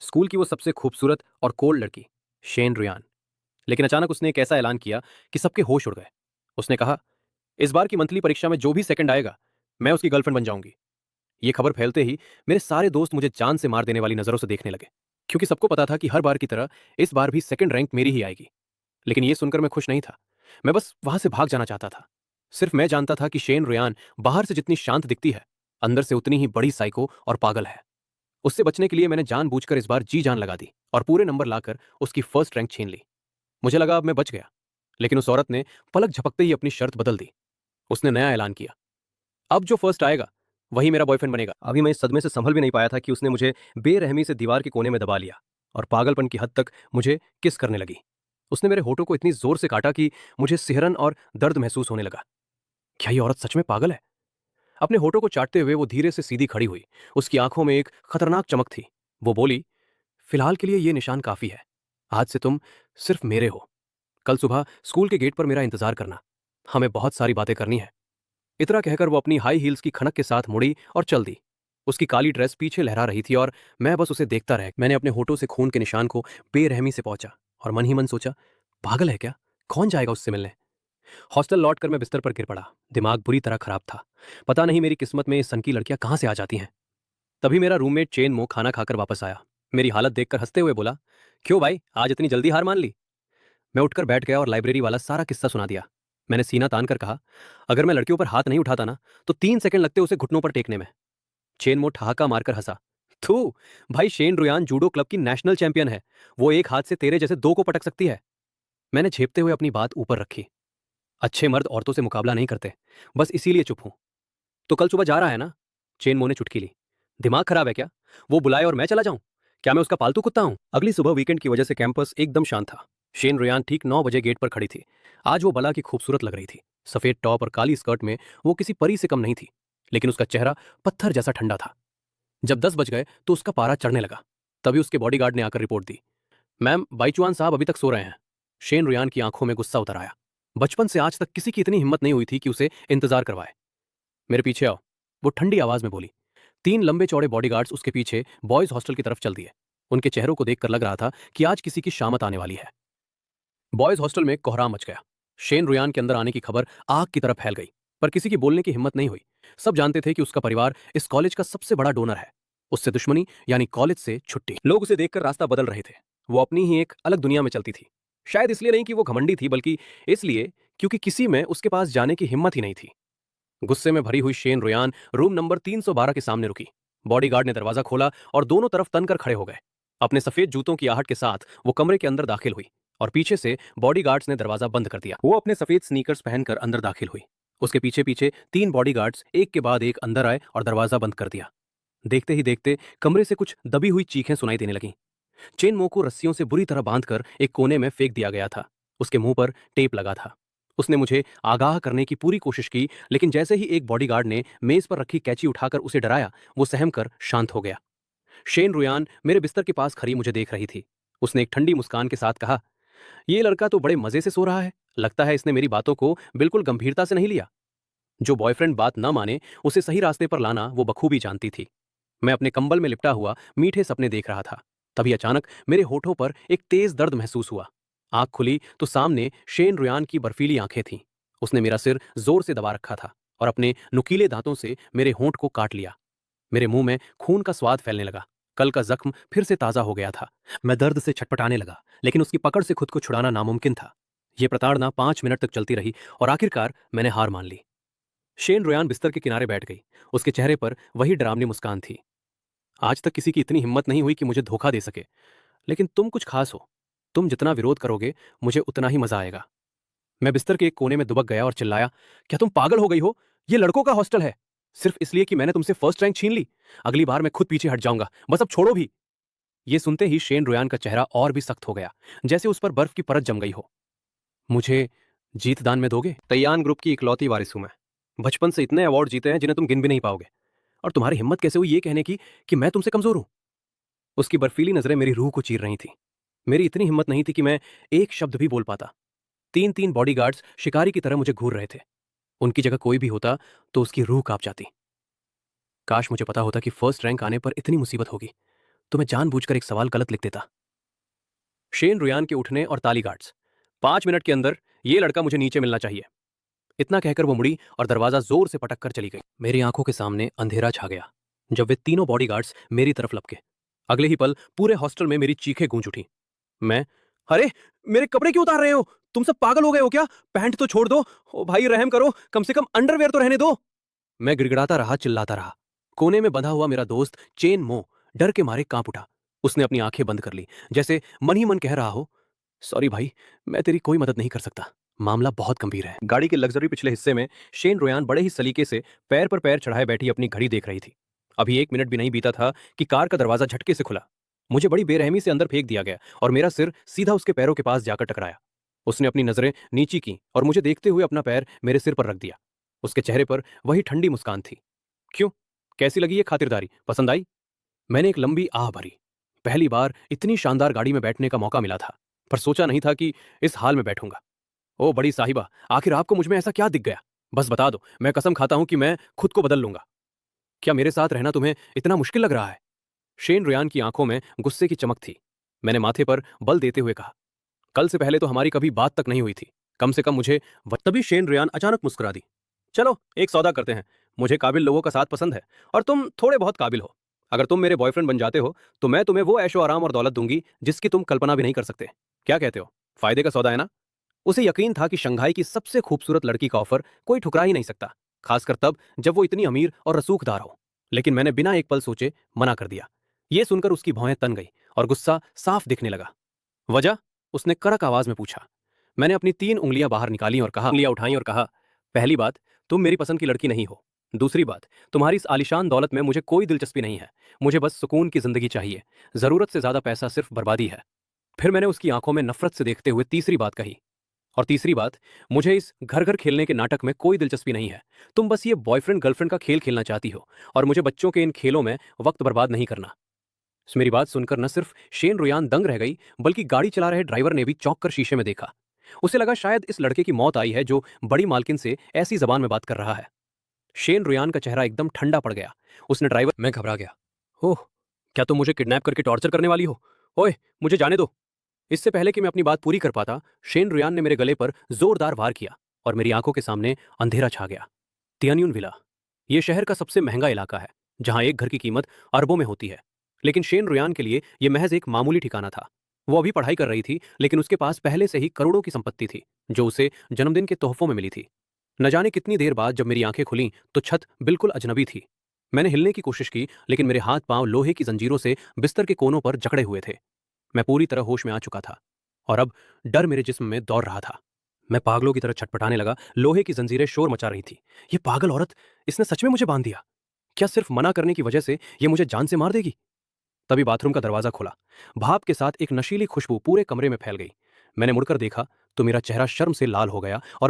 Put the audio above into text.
School की वो सबसे खूबसूरत और कोल्ड लड़की, शेन रुयान। लेकिन अचानक उसने एक ऐसा ऐलान किया कि सबके होश उड़ गए। उसने कहा, इस बार की मंथली परीक्षा में जो भी सेकंड आएगा, मैं उसकी गर्लफ्रेंड बन जाऊंगी। ये खबर फैलते ही मेरे सारे दोस्त मुझे जान से मार देने वाली नजरों से देखने लगे, क्योंकि सबको पता था कि हर बार की तरह इस बार भी सेकंड रैंक मेरी ही आएगी। लेकिन ये सुनकर मैं खुश नहीं था। मैं बस वहां से भाग जाना चाहता था। सिर्फ मैं जानता था कि शेन रुयान बाहर से जितनी शांत दिखती है, अंदर से उतनी ही बड़ी साइको और पागल है। उससे बचने के लिए मैंने जानबूझकर इस बार जी जान लगा दी और पूरे नंबर लाकर उसकी फर्स्ट रैंक छीन ली। मुझे लगा अब मैं बच गया। लेकिन उस औरत ने पलक झपकते ही अपनी शर्त बदल दी। उसने नया ऐलान किया, अब जो फर्स्ट आएगा वही मेरा बॉयफ्रेंड बनेगा। अभी मैं इस सदमे से संभल भी नहीं पाया था कि उसने मुझे बेरहमी से दीवार के कोने में दबा लिया और पागलपन की हद तक मुझे किस करने लगी। उसने मेरे होठों को इतनी जोर से काटा कि मुझे सिहरन और दर्द महसूस होने लगा। क्या ये औरत सच में पागल है? अपने होठों को चाटते हुए वो धीरे से सीधी खड़ी हुई। उसकी आंखों में एक खतरनाक चमक थी। वो बोली, फिलहाल के लिए ये निशान काफी है। आज से तुम सिर्फ मेरे हो। कल सुबह स्कूल के गेट पर मेरा इंतजार करना। हमें बहुत सारी बातें करनी है। इतना कहकर वो अपनी हाई हील्स की खनक के साथ मुड़ी और चल दी। उसकी काली ड्रेस पीछे लहरा रही थी और मैं बस उसे देखता रह। मैंने अपने होठों से खून के निशान को बेरहमी से पहुंचा और मन ही मन सोचा, पागल है क्या? कौन जाएगा उससे मिलने? हॉस्टल लौटकर मैं बिस्तर पर गिर पड़ा। दिमाग बुरी तरह खराब था। पता नहीं मेरी किस्मत में ये सनकी लड़कियां कहां से आ जाती हैं। तभी मेरा रूममेट चेन मो खाना खाकर वापस आया। मेरी हालत देखकर हंसते हुए बोला, क्यों भाई, आज इतनी जल्दी हार मान ली? मैं उठकर बैठ गया और लाइब्रेरी वाला सारा किस्सा सुना दिया। मैंने सीना तान कर कहा, अगर मैं लड़कियों पर हाथ नहीं उठाता ना, तो 3 सेकंड लगते उसे घुटनों पर टेकने में। चेनमो ठहाका मारकर हंसा। थू, भाई शेन रुयान जूडो क्लब की नेशनल चैंपियन है। वो एक हाथ से तेरे जैसे दो को पटक सकती है। मैंने झेपते हुए अपनी बात ऊपर रखी। अच्छे मर्द औरतों से मुकाबला नहीं करते, बस इसीलिए चुप हूं। तो कल सुबह जा रहा है ना? चेनमो ने चुटकी ली। दिमाग खराब है क्या? वो बुलाए और मैं चला जाऊं? क्या मैं उसका पालतू कुत्ता हूं? अगली सुबह वीकेंड की वजह से कैंपस एकदम शांत था। शेन रुयान ठीक 9 बजे गेट पर खड़ी थी। आज वो बला की खूबसूरत लग रही थी। सफेद टॉप और काली स्कर्ट में वो किसी परी से कम नहीं थी। लेकिन उसका चेहरा पत्थर जैसा ठंडा था। जब 10 बज गए तो उसका पारा चढ़ने लगा। तभी उसके बॉडीगार्ड ने आकर रिपोर्ट दी, मैम बाईचुआन साहब अभी तक सो रहे हैं। शेन रुयान की आंखों में गुस्सा उतर आया। बचपन से आज तक किसी की इतनी हिम्मत नहीं हुई थी कि उसे इंतजार करवाए। मेरे पीछे आओ, वो ठंडी आवाज में बोली। 3 लंबे चौड़े बॉडीगार्ड्स उसके पीछे बॉयज हॉस्टल की तरफ चल दिए। उनके चेहरों को देखकर लग रहा था कि आज किसी की शामत आने वाली है। बॉयज हॉस्टल में कोहराम मच गया। शेन रुयान के अंदर आने की खबर आग की तरह फैल गई, पर किसी की बोलने की हिम्मत नहीं हुई। सब जानते थे कि उसका परिवार इस कॉलेज का सबसे बड़ा डोनर है। उससे दुश्मनी यानी कॉलेज से छुट्टी। लोग उसे देखकर रास्ता बदल रहे थे। वो अपनी ही एक अलग दुनिया में चलती थी। शायद इसलिए नहीं कि वो घमंडी थी, बल्कि इसलिए क्योंकि किसी में उसके पास जाने की हिम्मत ही नहीं थी। गुस्से में भरी हुई शेन रुयान रूम नंबर 312 के सामने रुकी। बॉडीगार्ड ने दरवाजा खोला और दोनों तरफ तनकर खड़े हो गए। अपने सफेद जूतों की आहट के साथ वो कमरे के अंदर दाखिल हुई और पीछे से बॉडीगार्ड्स ने दरवाजा बंद कर दिया। वो अपने सफेद स्नीकर्स पहनकर अंदर दाखिल हुई। उसके पीछे पीछे 3 बॉडीगार्ड्स एक के बाद एक अंदर आए और दरवाजा बंद कर दिया। देखते ही देखते कमरे से कुछ दबी हुई चीखें सुनाई देने लगीं। चेन मो को रस्सियों से बुरी तरह बांधकर एक कोने में फेंक दिया गया था। उसके मुंह पर टेप लगा था। उसने मुझे आगाह करने की पूरी कोशिश की, लेकिन जैसे ही एक बॉडीगार्ड ने मेज पर रखी कैंची उठाकर उसे डराया, वो सहम कर शांत हो गया। शेन रुयान मेरे बिस्तर के पास खड़ी मुझे देख रही थी। उसने एक ठंडी मुस्कान के साथ कहा, ये लड़का तो बड़े मजे से सो रहा है। लगता है इसने मेरी बातों को बिल्कुल गंभीरता से नहीं लिया। जो बॉयफ्रेंड बात न माने, उसे सही रास्ते पर लाना वो बखूबी जानती थी। मैं अपने कंबल में लिपटा हुआ मीठे सपने देख रहा था। तभी अचानक मेरे होठों पर एक तेज दर्द महसूस हुआ। आंख खुली तो सामने शेन रुयान की बर्फीली आंखें थीं। उसने मेरा सिर जोर से दबा रखा था और अपने नुकीले दांतों से मेरे होंठ को काट लिया। मेरे मुंह में खून का स्वाद फैलने लगा। कल का जख्म फिर से ताजा हो गया था। मैं दर्द से छटपटाने लगा, लेकिन उसकी पकड़ से खुद को छुड़ाना नामुमकिन था। यह प्रताड़ना 5 मिनट तक चलती रही और आखिरकार मैंने हार मान ली। शेन रुयान बिस्तर के किनारे बैठ गई। उसके चेहरे पर वही डरावनी मुस्कान थी। आज तक किसी की इतनी हिम्मत नहीं हुई कि मुझे धोखा दे सके। लेकिन तुम कुछ खास हो। तुम जितना विरोध करोगे, मुझे उतना ही मजा आएगा। मैं बिस्तर के एक कोने में दुबक गया और चिल्लाया, क्या तुम पागल हो गई हो? ये लड़कों का हॉस्टल है। सिर्फ इसलिए कि मैंने तुमसे फर्स्ट रैंक छीन ली? अगली बार मैं खुद पीछे हट जाऊंगा। बस अब छोड़ो भी। ये सुनते ही शेन रुयान का चेहरा और भी सख्त हो गया, जैसे उस पर बर्फ की परत जम गई हो। मुझे जीत दान में दोगे? तैयान ग्रुप की इकलौती वारिस हूं मैं। बचपन से इतने अवार्ड जीते हैं जिन्हें तुम गिन भी नहीं पाओगे। और तुम्हारी हिम्मत कैसे हुई ये कहने की कि मैं तुमसे कमजोर हूं? उसकी बर्फीली नजरें मेरी रूह को चीर रही थी। मेरी इतनी हिम्मत नहीं थी कि मैं एक शब्द भी बोल पाता। 3 3 बॉडीगार्ड्स शिकारी की तरह मुझे घूर रहे थे। उनकी जगह कोई भी होता तो उसकी रूह कांप जाती। काश मुझे पता होता कि फर्स्ट रैंक आने पर इतनी मुसीबत होगी। तो मैं जानबूझकर एक सवाल गलत लिख देता। शेन रुयान के उठने और ताली गार्ड्स। 5 मिनट के अंदर ये लड़का मुझे नीचे मिलना चाहिए। इतना कहकर वो मुड़ी और दरवाजा जोर से पटक कर चली गई। मेरी आंखों के सामने अंधेरा छा गया जब वे तीनों बॉडीगार्ड्स मेरी तरफ लपके। अगले ही पल पूरे हॉस्टल में मेरी चीखें गूंज उठी। मैं, अरे मेरे कपड़े क्यों उतार रहे हो? तुम सब पागल हो गए हो क्या? पैंट तो छोड़ दो। ओ भाई रहम करो, कम से कम अंडरवेयर तो रहने दो। मैं गिड़गिड़ाता रहा, चिल्लाता रहा। कोने में बंधा हुआ मेरा दोस्त चेन मो डर के मारे कांप उठा। उसने अपनी आंखें बंद कर ली, जैसे मन ही मन कह रहा हो, सॉरी भाई, मैं तेरी कोई मदद नहीं कर सकता, मामला बहुत गंभीर है। गाड़ी के लग्जरी पिछले हिस्से में शेन रोयान बड़े ही सलीके से पैर पर पैर चढ़ाए बैठी अपनी घड़ी देख रही थी। अभी 1 मिनट भी नहीं बीता था कि कार का दरवाजा झटके से खुला। मुझे बड़ी बेरहमी से अंदर फेंक दिया गया और मेरा सिर सीधा उसके पैरों के पास जाकर टकराया। उसने अपनी नजरें नीची की और मुझे देखते हुए अपना पैर मेरे सिर पर रख दिया। उसके चेहरे पर वही ठंडी मुस्कान थी। क्यों, कैसी लगी ये खातिरदारी? पसंद आई? मैंने एक लंबी आह भरी। पहली बार इतनी शानदार गाड़ी में बैठने का मौका मिला था, पर सोचा नहीं था कि इस हाल में बैठूंगा। ओ बड़ी साहिबा, आखिर आपको मुझ में ऐसा क्या दिख गया? बस बता दो, मैं कसम खाता हूं कि मैं खुद को बदल लूंगा। क्या मेरे साथ रहना तुम्हें इतना मुश्किल लग रहा है? शेन रुयान की आंखों में गुस्से की चमक थी। मैंने माथे पर बल देते हुए कहा, कल से पहले तो हमारी कभी बात तक नहीं हुई थी, कम से कम मुझे तभी शेन रुयान अचानक मुस्कुरा दी। चलो एक सौदा करते हैं, मुझे काबिल लोगों का साथ पसंद है और तुम थोड़े बहुत काबिल हो। अगर तुम मेरे बॉयफ्रेंड बन जाते हो तो मैं तुम्हें वो ऐशो आराम और दौलत दूंगी जिसकी तुम कल्पना भी नहीं कर सकते। क्या कहते हो? फायदे का सौदा है ना? उसे यकीन था कि शंघाई की सबसे खूबसूरत लड़की का ऑफर कोई ठुकरा ही नहीं सकता, खासकर तब जब वो इतनी अमीर और रसूखदार हो। लेकिन मैंने बिना एक पल सोचे मना कर दिया। यह सुनकर उसकी भौहें तन गई और गुस्सा साफ दिखने लगा। वजह? उसने कड़क आवाज में पूछा। मैंने अपनी 3 उंगलियां बाहर निकाली और कहा, उंगलियां उठाई और कहा, पहली बात, तुम मेरी पसंद की लड़की नहीं हो। दूसरी बात, तुम्हारी इस आलिशान दौलत में मुझे कोई दिलचस्पी नहीं है। मुझे बस सुकून की जिंदगी चाहिए। जरूरत से ज्यादा पैसा सिर्फ बर्बादी है। फिर मैंने उसकी आंखों में नफरत से देखते हुए तीसरी बात कही, और तीसरी बात, मुझे इस घर घर खेलने के नाटक में कोई दिलचस्पी नहीं है। तुम बस ये बॉयफ्रेंड गर्लफ्रेंड का खेल खेलना चाहती हो और मुझे बच्चों के इन खेलों में वक्त बर्बाद नहीं करना। मेरी बात सुनकर न सिर्फ शेन रुयान दंग रह गई, बल्कि गाड़ी चला रहे ड्राइवर ने भी चौंक कर शीशे में देखा। उसे लगा शायद इस लड़के की मौत आई है जो बड़ी मालकिन से ऐसी जबान में बात कर रहा है। शेन रुयान का चेहरा एकदम ठंडा पड़ गया। उसने ड्राइवर, मैं घबरा गया। ओह, क्या तुम मुझे किडनैप करके टॉर्चर करने वाली हो? ओए, मुझे जाने दो। इससे पहले कि मैं अपनी बात पूरी कर पाता, शेन रुयान ने मेरे गले पर जोरदार वार किया और मेरी आंखों के सामने अंधेरा छा गया। तियान्यून विला, यह शहर का सबसे महंगा इलाका है, जहां एक घर की कीमत अरबों में होती है। लेकिन शेन रुयान के लिए यह महज एक मामूली ठिकाना था। वो अभी पढ़ाई कर रही थी, लेकिन उसके पास पहले से ही करोड़ों की संपत्ति थी, जो उसे जन्मदिन के तोहफों में मिली थी। न जाने कितनी देर बाद जब मेरी आंखें खुलीं तो छत बिल्कुल अजनबी थी। मैंने हिलने की कोशिश की, लेकिन मेरे हाथ पांव लोहे की जंजीरों से बिस्तर के कोनों पर जकड़े हुए थे। मैं पूरी तरह होश में आ चुका था और अब डर मेरे जिस्म में दौड़ रहा था। मैं पागलों की तरह छटपटाने लगा। लोहे की जंजीरें शोर मचा रही थी। ये पागल औरत, इसने सच में मुझे बांध दिया। क्या सिर्फ मना करने की वजह से ये मुझे जान से मार देगी? तभी बाथरूम का दरवाजा खुला। भाप के साथ एक नशीली खुशबू पूरे कमरे में फैल गई। मैंने मुड़कर देखा तो मेरा चेहरा शर्म से लाल हो गया और